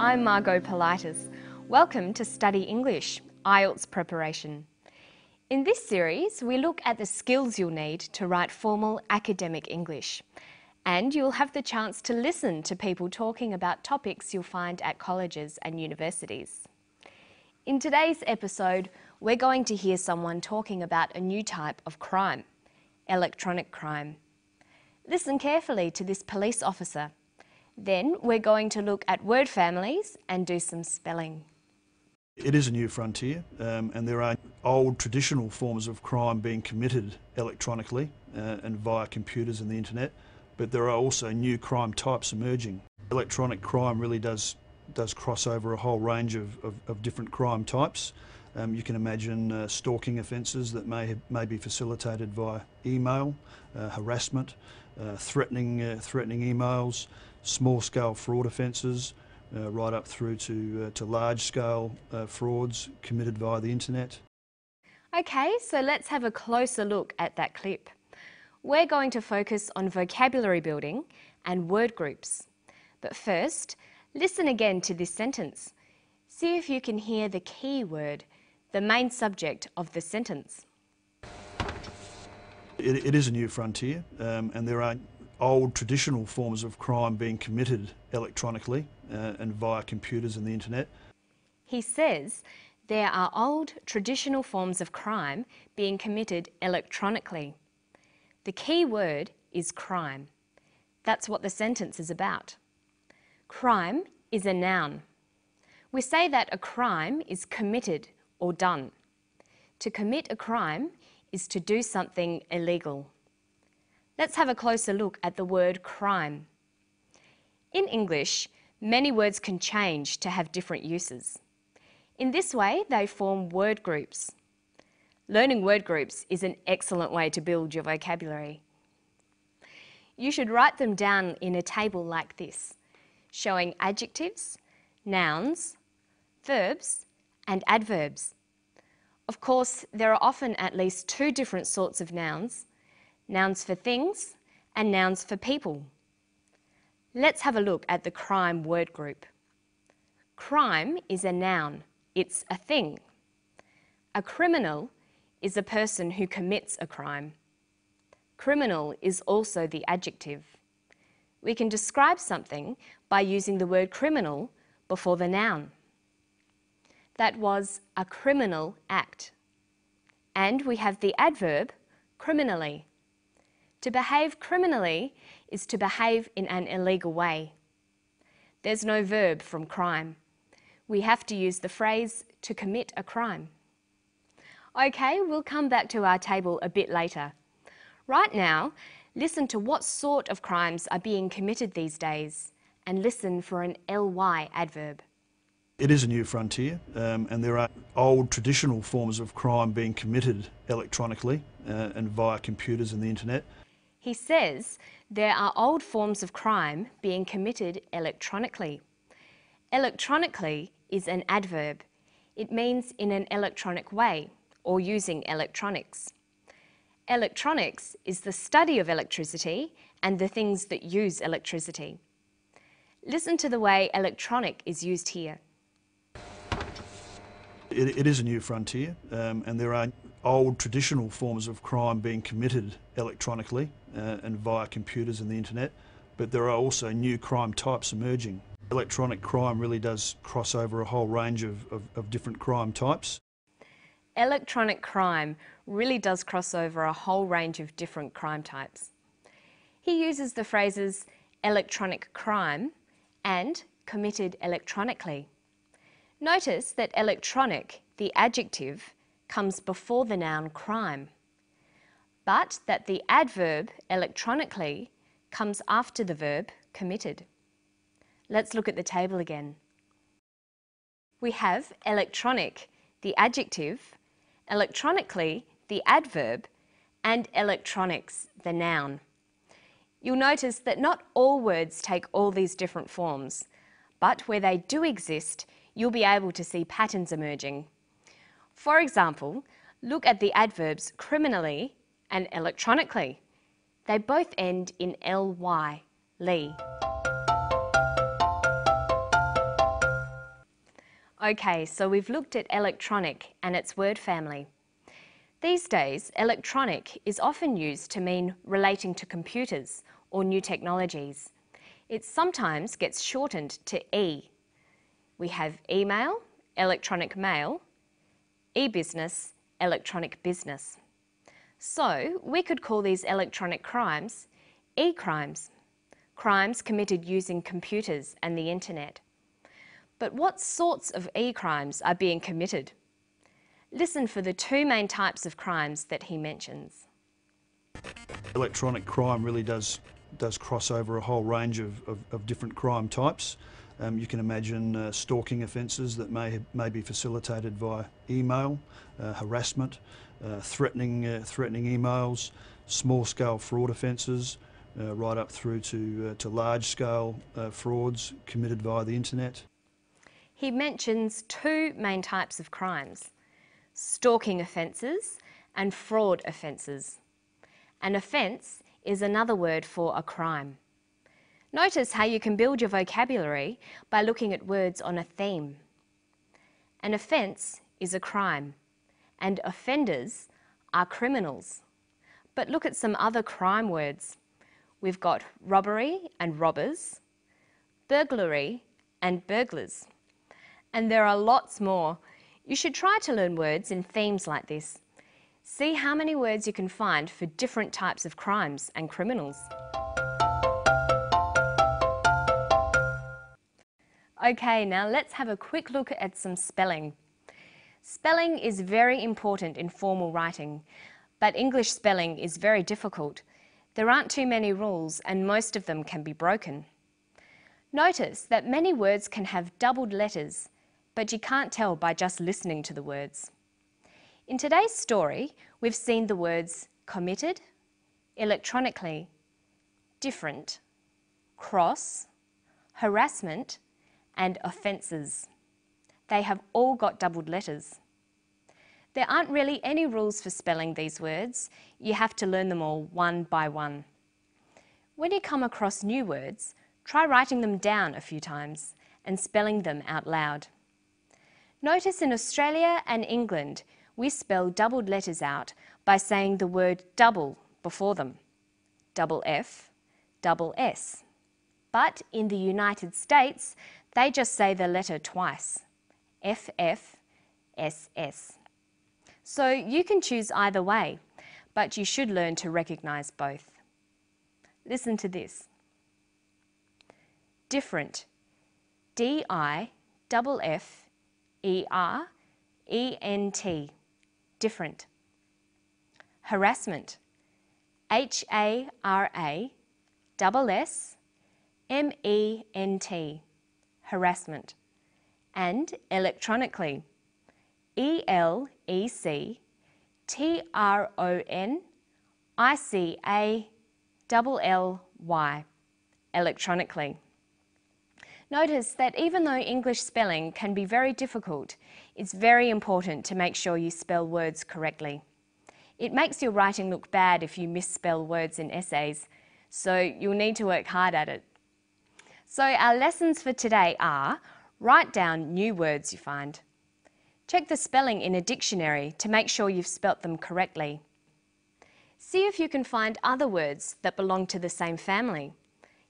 I'm Margot Politis. Welcome to Study English, IELTS preparation. In this series, we look at the skills you'll need to write formal academic English. And you'll have the chance to listen to people talking about topics you'll find at colleges and universities. In today's episode, we're going to hear someone talking about a new type of crime, electronic crime. Listen carefully to this police officer. Then we're going to look at word families and do some spelling. It is a new frontier, and there are old traditional forms of crime being committed electronically and via computers and the internet, but there are also new crime types emerging. Electronic crime really does cross over a whole range of different crime types. You can imagine stalking offences that may be facilitated via email, harassment, threatening emails, small-scale fraud offences, right up through to large-scale frauds committed via the internet. Okay, so let's have a closer look at that clip. We're going to focus on vocabulary building and word groups. But first, listen again to this sentence. See if you can hear the key word, the main subject of the sentence. It is a new frontier, and there are old traditional forms of crime being committed electronically and via computers and the internet. He says there are old traditional forms of crime being committed electronically. The key word is crime. That's what the sentence is about. Crime is a noun. We say that a crime is committed or done. To commit a crime is to do something illegal. Let's have a closer look at the word crime. In English, many words can change to have different uses. In this way, they form word groups. Learning word groups is an excellent way to build your vocabulary. You should write them down in a table like this, showing adjectives, nouns, verbs, and adverbs. Of course, there are often at least two different sorts of nouns for things and nouns for people. Let's have a look at the crime word group. Crime is a noun. It's a thing. A criminal is a person who commits a crime. Criminal is also the adjective. We can describe something by using the word criminal before the noun. That was a criminal act. And we have the adverb criminally. To behave criminally is to behave in an illegal way. There's no verb from crime. We have to use the phrase to commit a crime. Okay, we'll come back to our table a bit later. Right now, listen to what sort of crimes are being committed these days and listen for an ly adverb. It is a new frontier, and there are old traditional forms of crime being committed electronically and via computers and the internet. He says there are old forms of crime being committed electronically. Electronically is an adverb. It means in an electronic way or using electronics. Electronics is the study of electricity and the things that use electricity. Listen to the way electronic is used here. It is a new frontier, and there are old traditional forms of crime being committed electronically and via computers and the internet, but there are also new crime types emerging. Electronic crime really does cross over a whole range of different crime types. Electronic crime really does cross over a whole range of different crime types. He uses the phrases electronic crime and committed electronically. Notice that electronic, the adjective, comes before the noun crime, but that the adverb electronically comes after the verb committed. Let's look at the table again. We have electronic, the adjective, electronically, the adverb, and electronics, the noun. You'll notice that not all words take all these different forms, but where they do exist, you'll be able to see patterns emerging. For example, look at the adverbs criminally and electronically. They both end in ly, ly. Okay, so we've looked at electronic and its word family. These days, electronic is often used to mean relating to computers or new technologies. It sometimes gets shortened to E. We have email, electronic mail, e-business, electronic business. So we could call these electronic crimes e-crimes, crimes committed using computers and the internet. But what sorts of e-crimes are being committed? Listen for the two main types of crimes that he mentions. Electronic crime really does cross over a whole range of different crime types. You can imagine stalking offences that may be facilitated via email, harassment, threatening emails, small-scale fraud offences, right up through to large-scale frauds committed via the internet. He mentions two main types of crimes: stalking offences and fraud offences. An offence is another word for a crime. Notice how you can build your vocabulary by looking at words on a theme. An offence is a crime, and offenders are criminals. But look at some other crime words. We've got robbery and robbers, burglary and burglars. And there are lots more. You should try to learn words in themes like this. See how many words you can find for different types of crimes and criminals. Okay, now let's have a quick look at some spelling. Spelling is very important in formal writing, but English spelling is very difficult. There aren't too many rules and most of them can be broken. Notice that many words can have doubled letters, but you can't tell by just listening to the words. In today's story, we've seen the words committed, electronically, different, cross, harassment, and offences. They have all got doubled letters. There aren't really any rules for spelling these words. You have to learn them all one by one. When you come across new words, try writing them down a few times and spelling them out loud. Notice in Australia and England, we spell doubled letters out by saying the word double before them. Double F, double S. But in the United States, they just say the letter twice. FF, SS. So you can choose either way, but you should learn to recognise both. Listen to this. Different. D-I-F-F-E-R-E-N-T. Different. Harassment. H-A-R-A-S-S-M-E-N-T. Harassment. And electronically. E-L-E-C-T-R-O-N-I-C-A-L-L-Y. Electronically. Notice that even though English spelling can be very difficult, it's very important to make sure you spell words correctly. It makes your writing look bad if you misspell words in essays, so you'll need to work hard at it. So our lessons for today are: write down new words you find. Check the spelling in a dictionary to make sure you've spelt them correctly. See if you can find other words that belong to the same family.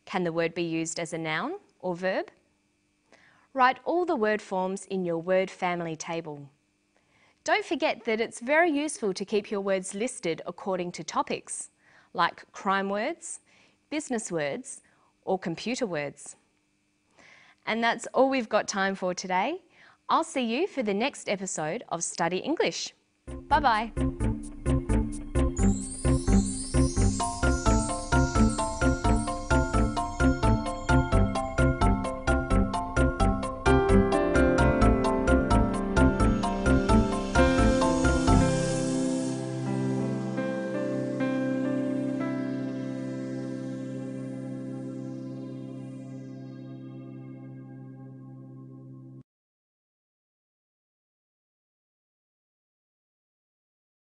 Can the word be used as a noun or verb? Write all the word forms in your word family table. Don't forget that it's very useful to keep your words listed according to topics, like crime words, business words, or computer words. And that's all we've got time for today. I'll see you for the next episode of Study English. Bye-bye.